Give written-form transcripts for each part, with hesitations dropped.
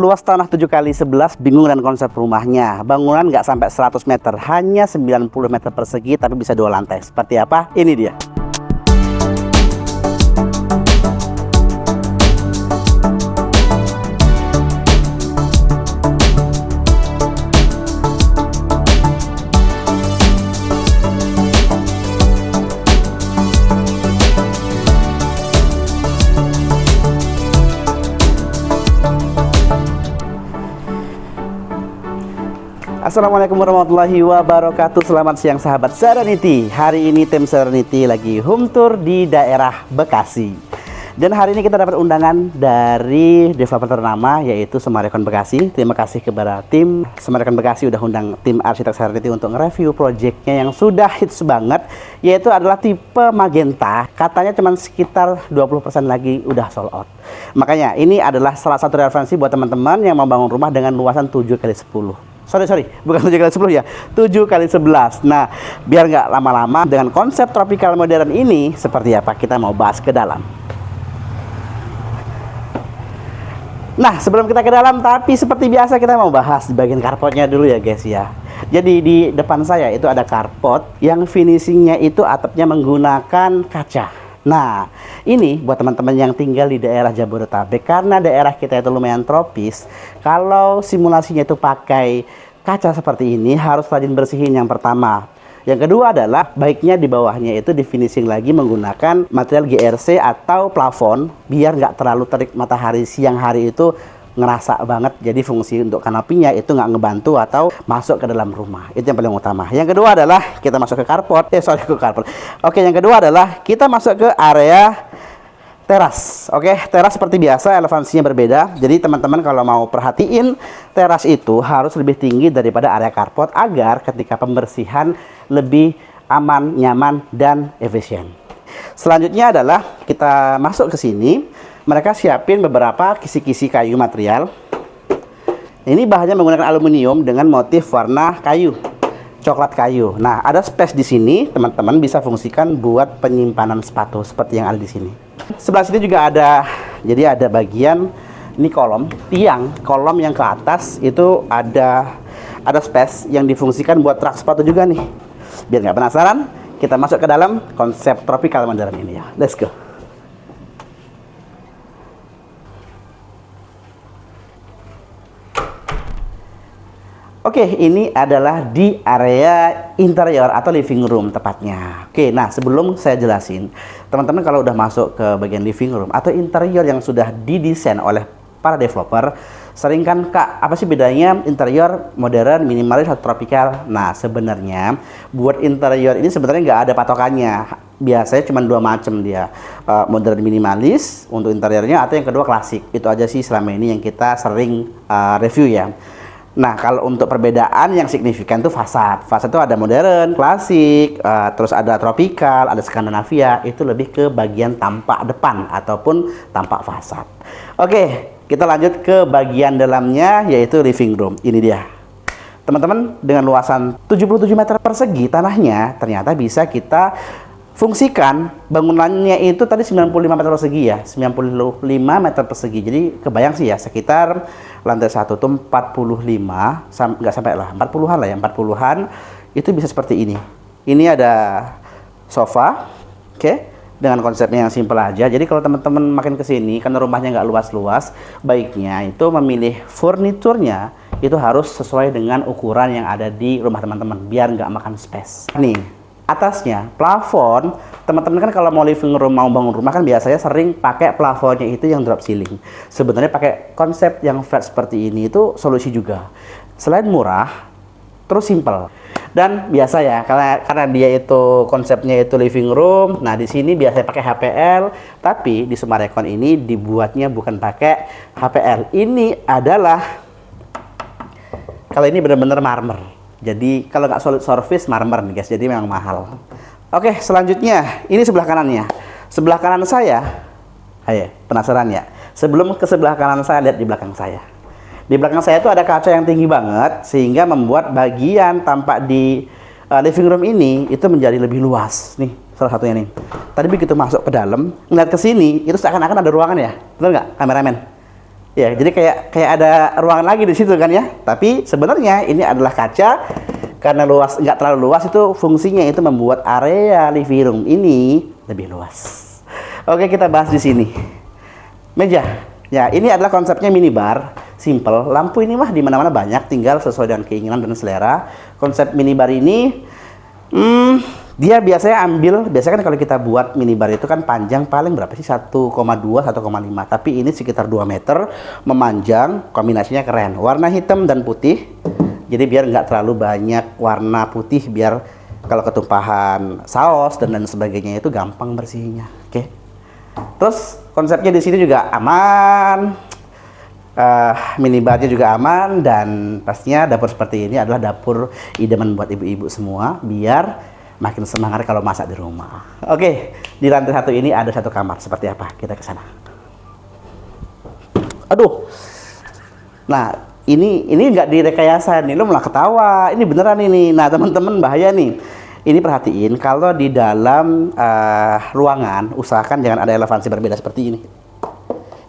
Luas tanah 7x11, bingung dengan konsep rumahnya. Bangunan nggak sampai 100 meter, hanya 90 meter persegi, tapi bisa 2 lantai. Seperti apa? Ini dia. Assalamualaikum warahmatullahi wabarakatuh. Selamat siang sahabat Serenity. Hari ini tim Serenity lagi home tour di daerah Bekasi. Dan hari ini kita dapat undangan dari developer ternama, yaitu Semarekon Bekasi. Terima kasih kepada tim Semarekon Bekasi udah undang tim arsitek Serenity untuk nge-review proyeknya yang sudah hits banget, yaitu adalah tipe Magenta. Katanya cuma sekitar 20% lagi udah sold out. Makanya ini adalah salah satu referensi buat teman-teman yang mau bangun rumah dengan luasan 7x10. Sorry, bukan 7x10 ya, 7x11. Nah, biar nggak lama-lama, dengan konsep tropical modern ini, seperti apa kita mau bahas ke dalam. Nah, sebelum kita ke dalam, tapi seperti biasa kita mau bahas di bagian carportnya dulu ya guys ya. Jadi di depan saya itu ada carport yang finishingnya itu atapnya menggunakan kaca. Nah, ini buat teman-teman yang tinggal di daerah Jabodetabek, karena daerah kita itu lumayan tropis. Kalau simulasinya itu pakai kaca seperti ini, harus rajin bersihin yang pertama. Yang kedua adalah baiknya di bawahnya itu di finishing lagi menggunakan material GRC atau plafon, biar nggak terlalu terik matahari siang hari itu ngerasa banget. Jadi fungsi untuk kanopinya itu nggak ngebantu atau masuk ke dalam rumah. Itu yang paling utama. Yang kedua adalah kita masuk ke carport. Oke, yang kedua adalah kita masuk ke area teras. Oke, teras seperti biasa elevaasinya berbeda. Jadi teman-teman kalau mau perhatiin, teras itu harus lebih tinggi daripada area carport agar ketika pembersihan lebih aman, nyaman, dan efisien. Selanjutnya adalah kita masuk ke sini. Mereka siapin beberapa kisi-kisi kayu material. Ini bahannya menggunakan aluminium dengan motif warna kayu, coklat kayu. Nah, ada space di sini, teman-teman bisa fungsikan buat penyimpanan sepatu seperti yang ada di sini. Sebelah sini juga ada, jadi ada bagian ini kolom, tiang kolom yang ke atas itu ada space yang difungsikan buat rak sepatu juga nih. Biar nggak penasaran, kita masuk ke dalam konsep tropical modern ini ya. Let's go. Oke, ini adalah di area interior atau living room tepatnya. Oke, nah sebelum saya jelasin, teman-teman kalau udah masuk ke bagian living room atau interior yang sudah didesain oleh para developer, sering kan, Kak, apa sih bedanya interior modern, minimalis, atau tropical? Nah, sebenarnya buat interior ini sebenarnya nggak ada patokannya. Biasanya cuma 2 macam dia, modern minimalis untuk interiornya, atau yang kedua klasik. Itu aja sih selama ini yang kita sering review ya. Nah, kalau untuk perbedaan yang signifikan itu fasad. Fasad itu ada modern, klasik, terus ada tropical, ada Skandinavia. Itu lebih ke bagian tampak depan ataupun tampak fasad. Oke, kita lanjut ke bagian dalamnya, yaitu living room. Ini dia. Teman-teman, dengan luasan 77 meter persegi tanahnya, ternyata bisa kita fungsikan bangunannya itu tadi 95 meter persegi ya, 95 meter persegi. Jadi kebayang sih ya, sekitar lantai 1 tuh 45, nggak sampai lah, 40-an lah ya, 40-an itu bisa seperti ini. Ini ada sofa, oke, dengan konsepnya yang simple aja. Jadi kalau teman-teman makin ke sini, karena rumahnya nggak luas-luas, baiknya itu memilih furniturnya itu harus sesuai dengan ukuran yang ada di rumah teman-teman, biar nggak makan space. Nih. Atasnya plafon, teman-teman kan kalau mau living room, mau bangun rumah kan biasanya sering pakai plafonnya itu yang drop ceiling. Sebenarnya pakai konsep yang flat seperti ini itu solusi juga. Selain murah, terus simple. Dan biasa ya, karena dia itu konsepnya itu living room. Nah, di sini biasanya pakai HPL, tapi di Semarekon ini dibuatnya bukan pakai HPL. Ini adalah, kalau ini benar-benar marmer. Jadi kalau nggak solid surface, marmer nih guys, jadi memang mahal. Oke, selanjutnya ini sebelah kanannya. Sebelah kanan saya, ayo penasaran ya? Sebelum ke sebelah kanan saya, lihat di belakang saya. Di belakang saya itu ada kaca yang tinggi banget, sehingga membuat bagian tampak di living room ini itu menjadi lebih luas. Nih, salah satunya nih. Tadi begitu masuk ke dalam, ngeliat ke sini, itu seakan-akan ada ruangan ya, betul nggak, kameramen? Ya, jadi kayak ada ruangan lagi di situ kan ya. Tapi sebenarnya ini adalah kaca, karena luas, nggak terlalu luas, itu fungsinya itu membuat area living room ini lebih luas. Oke, kita bahas di sini. Meja. Ya, ini adalah konsepnya minibar, simple. Lampu ini mah di mana-mana banyak, tinggal sesuai dengan keinginan dan selera. Konsep minibar ini dia biasanya biasanya kan kalau kita buat minibar itu kan panjang paling berapa sih? 1,2, 1,5. Tapi ini sekitar 2 meter, memanjang, kombinasinya keren. Warna hitam dan putih. Jadi biar nggak terlalu banyak warna putih, biar kalau ketumpahan saus dan lain sebagainya itu gampang bersihnya. Oke. Terus konsepnya di sini juga aman. Minibarnya juga aman, dan pastinya dapur seperti ini adalah dapur idaman buat ibu-ibu semua, biar makin semangat kalau masak di rumah. Oke, di lantai 1 ini ada 1 kamar. Seperti apa? Kita ke sana. Aduh. Nah, ini nggak direkayasa nih, lu malah ketawa. Ini beneran ini. Nah, teman-teman, bahaya nih. Ini perhatiin, kalau di dalam ruangan usahakan jangan ada elevasi berbeda seperti ini.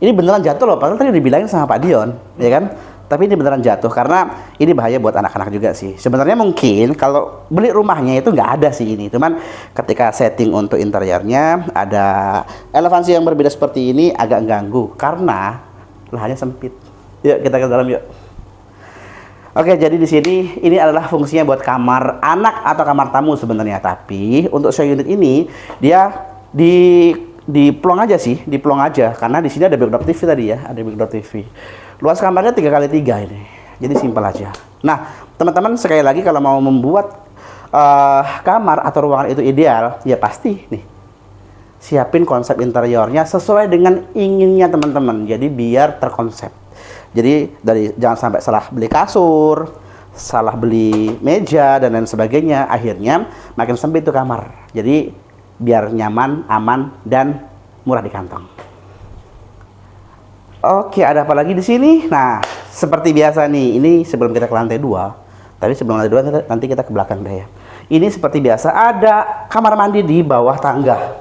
Ini beneran jatuh loh, padahal tadi dibilangin sama Pak Dion, ya kan? Tapi ini beneran jatuh, karena ini bahaya buat anak-anak juga sih. Sebenarnya mungkin kalau beli rumahnya itu nggak ada sih ini. Cuman ketika setting untuk interiornya, ada elevasi yang berbeda seperti ini agak ganggu, karena lahannya sempit. Yuk kita ke dalam yuk. Oke, jadi di sini ini adalah fungsinya buat kamar anak atau kamar tamu sebenarnya. Tapi untuk show unit ini dia diplong aja sih, diplong aja, karena di sini ada backdrop TV tadi ya, ada backdrop TV. Luas kamarnya 3x3 ini, jadi simpel aja. Nah, teman-teman, sekali lagi kalau mau membuat kamar atau ruangan itu ideal, ya pasti nih siapin konsep interiornya sesuai dengan inginnya teman-teman. Jadi biar terkonsep. Jadi jangan sampai salah beli kasur, salah beli meja dan lain sebagainya, akhirnya makin sempit tuh kamar. Jadi biar nyaman, aman, dan murah di kantong. Oke, ada apa lagi di sini? Nah, seperti biasa nih, ini sebelum kita ke lantai 2. Tapi sebelum lantai 2 nanti kita ke belakang deh ya. Ini seperti biasa ada kamar mandi di bawah tangga.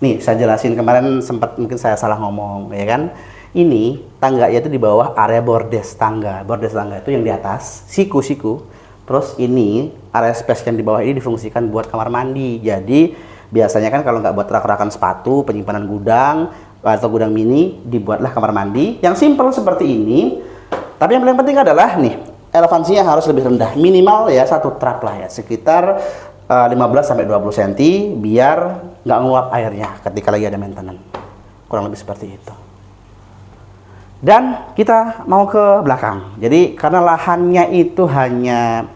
Nih, saya jelasin kemarin sempat mungkin saya salah ngomong, ya kan? Ini tangga itu di bawah area bordes tangga. Bordes tangga itu yang di atas, siku-siku. Terus ini area space yang di bawah ini difungsikan buat kamar mandi. Jadi biasanya kan kalau nggak buat rak-rakan sepatu, penyimpanan gudang atau gudang mini, dibuatlah kamar mandi yang simple seperti ini. Tapi yang paling penting adalah nih, elevasinya harus lebih rendah, minimal ya 1 trap lah ya, sekitar 15-20 cm, biar nggak nguap airnya ketika lagi ada maintenance. Kurang lebih seperti itu. Dan kita mau ke belakang. Jadi karena lahannya itu hanya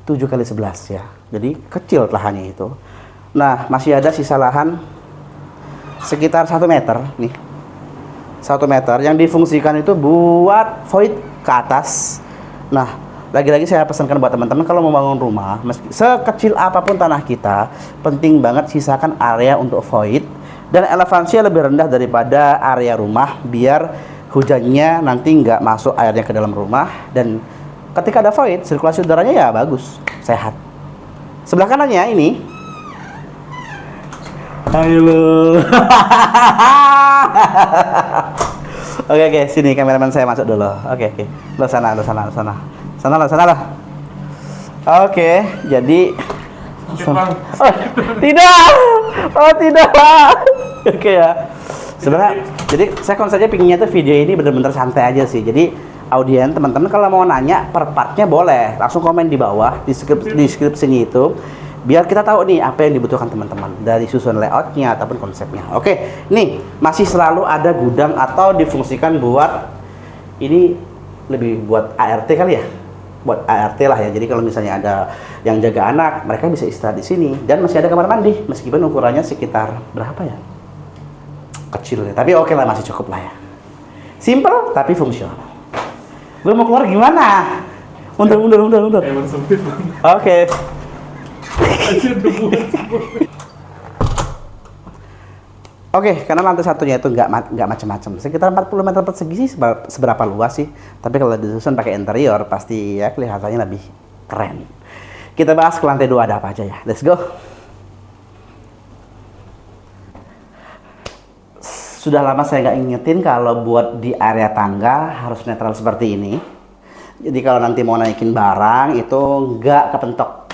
7x11 ya, jadi kecil lahannya itu. Nah, masih ada sisa lahan sekitar 1 meter nih, 1 meter yang difungsikan itu buat void ke atas. Nah, lagi-lagi saya pesankan buat teman-teman, kalau mau bangun rumah, sekecil apapun tanah kita, penting banget sisakan area untuk void, dan elevasinya lebih rendah daripada area rumah, biar hujannya nanti nggak masuk airnya ke dalam rumah, dan ketika ada void, sirkulasi udaranya ya bagus, sehat. Sebelah kanannya ini, halo. Oke, sini kameramen saya masuk dulu. Oke. Lo sana. Oke, jadi Oh, tidak. Oke ya. Sebenarnya jadi saya konsepnya pinginnya tuh video ini bener-bener santai aja sih. Jadi audien teman-teman kalau mau nanya per partnya boleh langsung komen di bawah di deskripsinya itu, biar kita tahu nih apa yang dibutuhkan teman-teman dari susun layoutnya ataupun konsepnya. Oke, nih masih selalu ada gudang atau difungsikan buat ini, lebih buat ART kali ya, buat ART lah ya. Jadi kalau misalnya ada yang jaga anak, mereka bisa istirahat di sini, dan masih ada kamar mandi meskipun ukurannya sekitar berapa ya, kecil ya, tapi oke lah, masih cukup lah ya. Simple tapi fungsional. Gue mau keluar gimana? Mundur. Emang sempit banget. Oke. Oke, karena lantai satunya itu nggak macam-macam. Sekitar 40 meter persegi sih, seberapa luas sih. Tapi kalau disusun pakai interior, pasti ya kelihatannya lebih keren. Kita bahas ke lantai 2 ada apa aja ya. Let's go. Sudah lama saya nggak ingetin kalau buat di area tangga harus netral seperti ini. Jadi kalau nanti mau naikin barang itu nggak kepentok.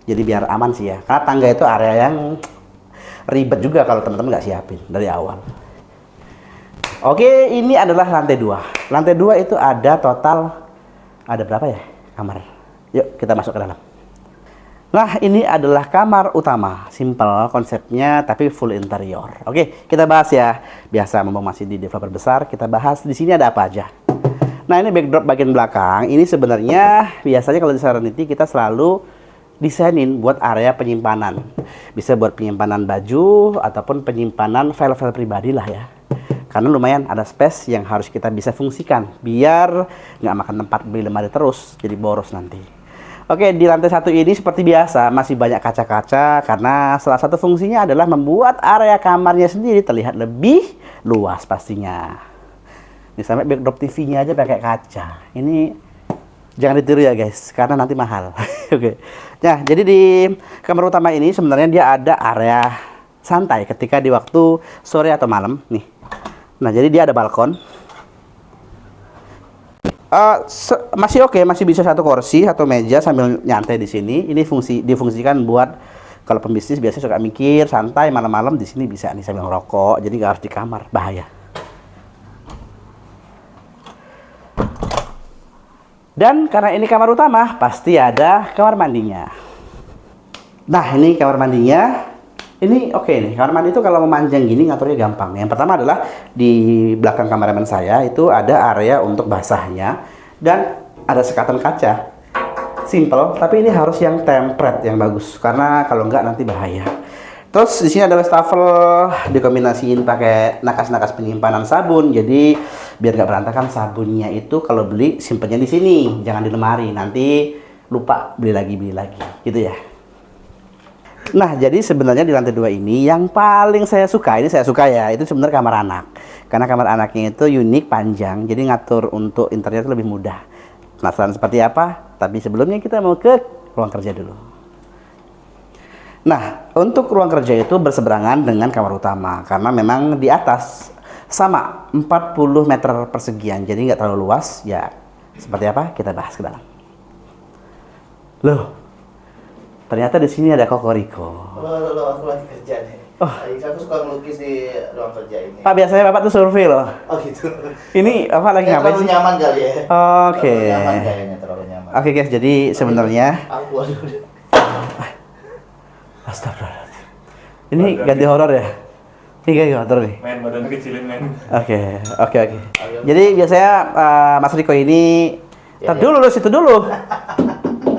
Jadi biar aman sih ya. Karena tangga itu area yang ribet juga kalau teman-teman nggak siapin dari awal. Oke, ini adalah lantai 2. Lantai 2 itu ada total, ada berapa ya kamar? Yuk kita masuk ke dalam. Nah, ini adalah kamar utama. Simple konsepnya tapi full interior. Oke, kita bahas ya. Biasa mumpung masih di developer besar, kita bahas di sini ada apa aja. Nah, ini backdrop bagian belakang. Ini sebenarnya biasanya kalau di Serenity kita selalu desainin buat area penyimpanan. Bisa buat penyimpanan baju ataupun penyimpanan file-file pribadi lah ya. Karena lumayan ada space yang harus kita bisa fungsikan biar nggak makan tempat beli lemari terus, jadi boros nanti. Oke, di lantai 1 ini seperti biasa masih banyak kaca-kaca karena salah satu fungsinya adalah membuat area kamarnya sendiri terlihat lebih luas pastinya. Ini sampai backdrop TV-nya aja pakai kaca. Ini jangan ditiru ya guys, karena nanti mahal. Oke. Nah, jadi di kamar utama ini sebenarnya dia ada area santai ketika di waktu sore atau malam nih. Nah, jadi dia ada balkon. Masih oke, masih bisa satu kursi atau meja sambil nyantai di sini. Ini difungsikan buat kalau pembisnis biasanya suka mikir santai malam-malam, di sini bisa nih sambil ngerokok. Jadi nggak harus di kamar, bahaya. Dan karena ini kamar utama, pasti ada kamar mandinya. Nah, ini kamar mandinya. Ini oke nih, kamar mandi itu kalau memanjang gini ngaturnya gampang. Yang pertama adalah di belakang kameramen saya itu ada area untuk basahnya dan ada sekatan kaca. Simple, tapi ini harus yang template yang bagus karena kalau enggak nanti bahaya. Terus di sini ada wastafel dikombinasiin pakai nakas-nakas penyimpanan sabun. Jadi biar nggak berantakan sabunnya itu kalau beli simpennya di sini, jangan di lemari. Nanti lupa beli lagi gitu ya. Nah, jadi sebenarnya di lantai 2 ini yang paling saya suka, ini saya suka ya, itu sebenarnya kamar anak. Karena kamar anaknya itu unik, panjang, jadi ngatur untuk interior itu lebih mudah. Penasaran seperti apa? Tapi sebelumnya kita mau ke ruang kerja dulu. Nah, untuk ruang kerja itu berseberangan dengan kamar utama, karena memang di atas sama 40 meter persegian, jadi nggak terlalu luas. Ya, seperti apa? Kita bahas ke dalam. Loh, ternyata di sini ada kokoriko. Lo, aku lagi kerja nih. Oh. Aku suka ngelukis di ruang kerja ini. Pak, biasanya Bapak tuh survei loh. Oh gitu. Ini apa lagi ngapain terlalu sih? nyaman kali ya. Oke. Terlalu nyaman kayaknya, terlalu nyaman. Oke guys, jadi sebenarnya Aku aduh. astagfirullahaladzim. Ini ganti horor ya? Ini ganti horor nih. Main badan kecilin main. Oke. Jadi biasanya Mas Riko ini Ya, dulu lu situ dulu.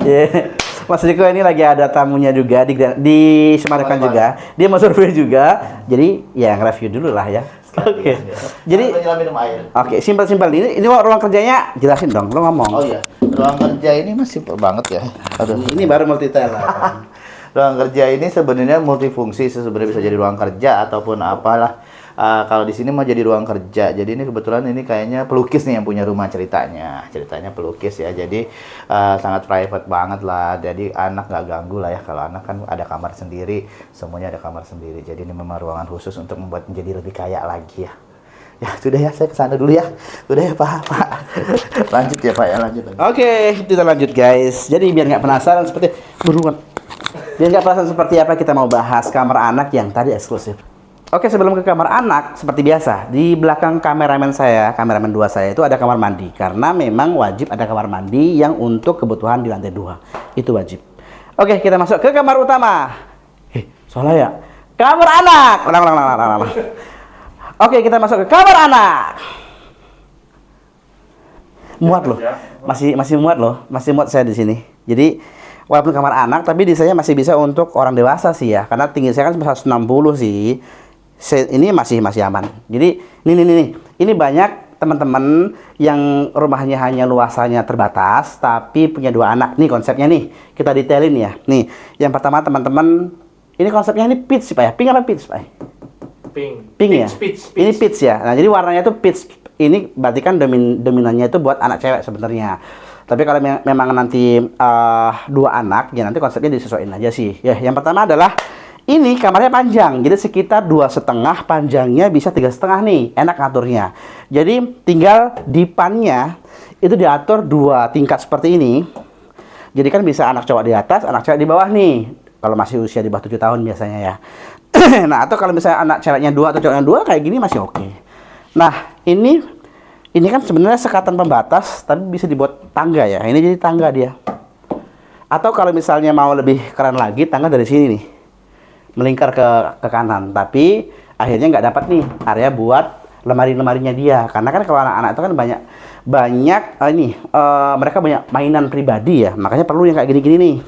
Yeah. Mas Riko ini lagi ada tamunya juga di Semarang juga. Dia mau survei juga. Jadi ya nge-review dulu lah ya. Oke. Jadi minum air. oke, simpel-simpel. Ini ruang kerjanya jelasin dong, lo ngomong. Oh iya. Ruang kerja ini mah simpel banget ya. Aduh. Ini baru multi talent. Ruang kerja ini sebenarnya multifungsi, sebenarnya bisa jadi ruang kerja ataupun apalah. Kalau di sini mau jadi ruang kerja. Jadi ini kebetulan ini kayaknya pelukis nih yang punya rumah ceritanya. Ceritanya pelukis ya. Jadi sangat private banget lah. Jadi anak nggak ganggu lah ya. Kalau anak kan ada kamar sendiri, semuanya ada kamar sendiri. Jadi ini memang ruangan khusus untuk membuat menjadi lebih kaya lagi ya. Ya sudah ya, saya kesana dulu ya. Udah ya Pak. Lanjut ya Pak ya, lanjut. Oke, kita lanjut guys. Jadi biar nggak penasaran seperti buruan. Biar nggak penasaran seperti apa kita mau bahas kamar anak yang tadi eksklusif. Oke, sebelum ke kamar anak, seperti biasa, di belakang kameramen 2 saya itu ada kamar mandi. Karena memang wajib ada kamar mandi yang untuk kebutuhan di lantai 2. Itu wajib. Oke, kita masuk ke kamar utama. Salah ya? Kamar anak! Ulang. Oke, kita masuk ke kamar anak. Muat loh. Masih muat loh. Masih muat saya di sini. Jadi, walaupun kamar anak, tapi desainnya masih bisa untuk orang dewasa sih ya. Karena tinggi saya kan 160 sih. Ini masih aman. Jadi ini banyak teman-teman yang rumahnya hanya luasannya terbatas tapi punya 2 anak. Nih konsepnya nih, kita detailin ya. Nih, yang pertama teman-teman, ini konsepnya ini peach Pak ya. Pink apa peach Pak? Pink ya. Peach. Ini peach ya. Nah, jadi warnanya itu peach. Ini berarti kan dominannya itu buat anak cewek sebenarnya. Tapi kalau memang nanti 2 anak, ya nanti konsepnya disesuaikan aja sih. Ya, yang pertama adalah Ini kamarnya panjang, jadi sekitar 2,5, panjangnya bisa 3,5 nih, enak ngaturnya. Jadi tinggal dipannya itu diatur 2 tingkat seperti ini. Jadi kan bisa anak cowok di atas, anak cewek di bawah nih. Kalau masih usia di bawah 7 tahun biasanya ya. Nah, atau kalau misalnya anak ceweknya 2 atau cowoknya 2 kayak gini masih oke. Nah, ini kan sebenarnya sekatan pembatas, tapi bisa dibuat tangga ya. Ini jadi tangga dia. Atau kalau misalnya mau lebih keren lagi, tangga dari sini nih. Melingkar ke kanan, tapi akhirnya nggak dapat nih area buat lemari-lemarinya dia, karena kan kalau anak-anak itu kan banyak mereka banyak mainan pribadi ya, makanya perlu yang kayak gini-gini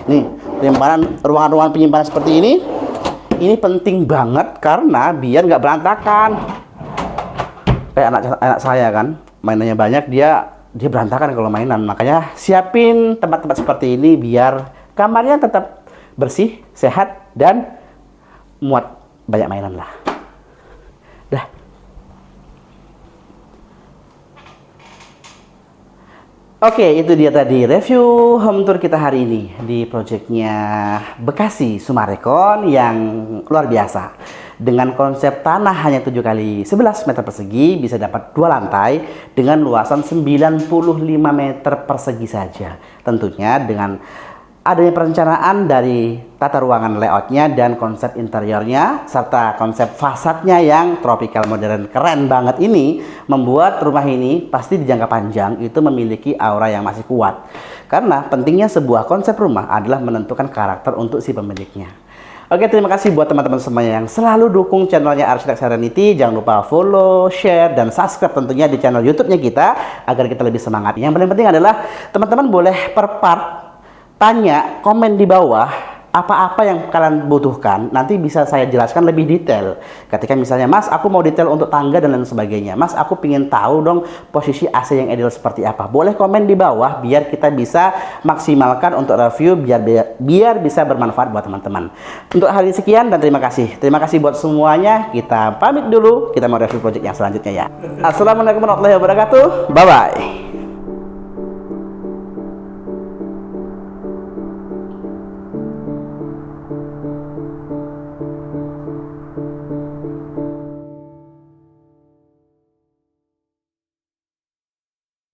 nih penyimpanan, ruangan-ruangan penyimpanan seperti ini penting banget karena biar nggak berantakan. Kayak anak saya kan mainannya banyak, dia berantakan kalau mainan, makanya siapin tempat-tempat seperti ini biar kamarnya tetap bersih, sehat, dan muat banyak mainan lah. Dah. Oke, itu dia tadi review home tour kita hari ini di proyeknya Bekasi Summarecon yang luar biasa. Dengan konsep tanah hanya 7 kali 11 meter persegi, bisa dapat 2 lantai dengan luasan 95 meter persegi saja. Tentunya dengan adanya perencanaan dari tata ruangan layoutnya dan konsep interiornya serta konsep fasadnya yang tropical modern keren banget ini membuat rumah ini pasti di jangka panjang itu memiliki aura yang masih kuat. Karena pentingnya sebuah konsep rumah adalah menentukan karakter untuk si pemiliknya. Oke, terima kasih buat teman-teman semuanya yang selalu dukung channelnya Arsitek Serenity. Jangan lupa follow, share, dan subscribe tentunya di channel YouTube-nya kita agar kita lebih semangat. Yang paling penting adalah teman-teman boleh per part tanya, komen di bawah apa-apa yang kalian butuhkan. Nanti bisa saya jelaskan lebih detail. Ketika misalnya, Mas, aku mau detail untuk tangga dan lain sebagainya. Mas, aku ingin tahu dong posisi AC yang ideal seperti apa. Boleh komen di bawah biar kita bisa maksimalkan untuk review biar bisa bermanfaat buat teman-teman. Untuk hari ini sekian dan terima kasih. Terima kasih buat semuanya. Kita pamit dulu. Kita mau review project yang selanjutnya ya. Assalamualaikum warahmatullahi wabarakatuh. Bye-bye.